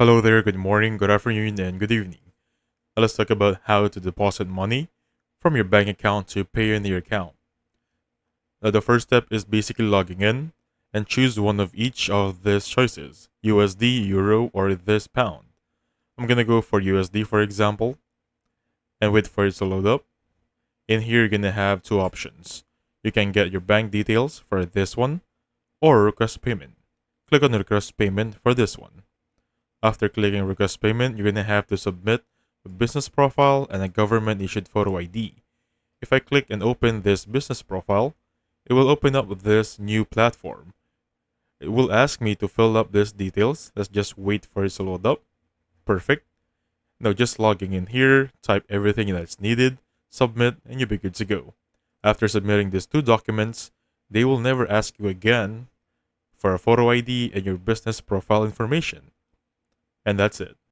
Hello there, good morning, good afternoon, and good evening. Now let's talk about how to deposit money from your bank account to Payoneer account. Now the first step is basically logging in and choose one of each of these choices, USD, Euro, or this pound. I'm gonna go for USD for example, and wait for it to load up. In here you're gonna have two options. You can get your bank details for this one, or request payment. Click on request payment for this one. After clicking request payment, you're going to have to submit a business profile and a government issued photo ID. If I click and open this business profile, it will open up with this new platform. It will ask me to fill up these details. Let's just wait for it to load up. Perfect. Now just logging in here, type everything that's needed, submit, and you'll be good to go. After submitting these two documents, they will never ask you again for a photo ID and your business profile information. And that's it.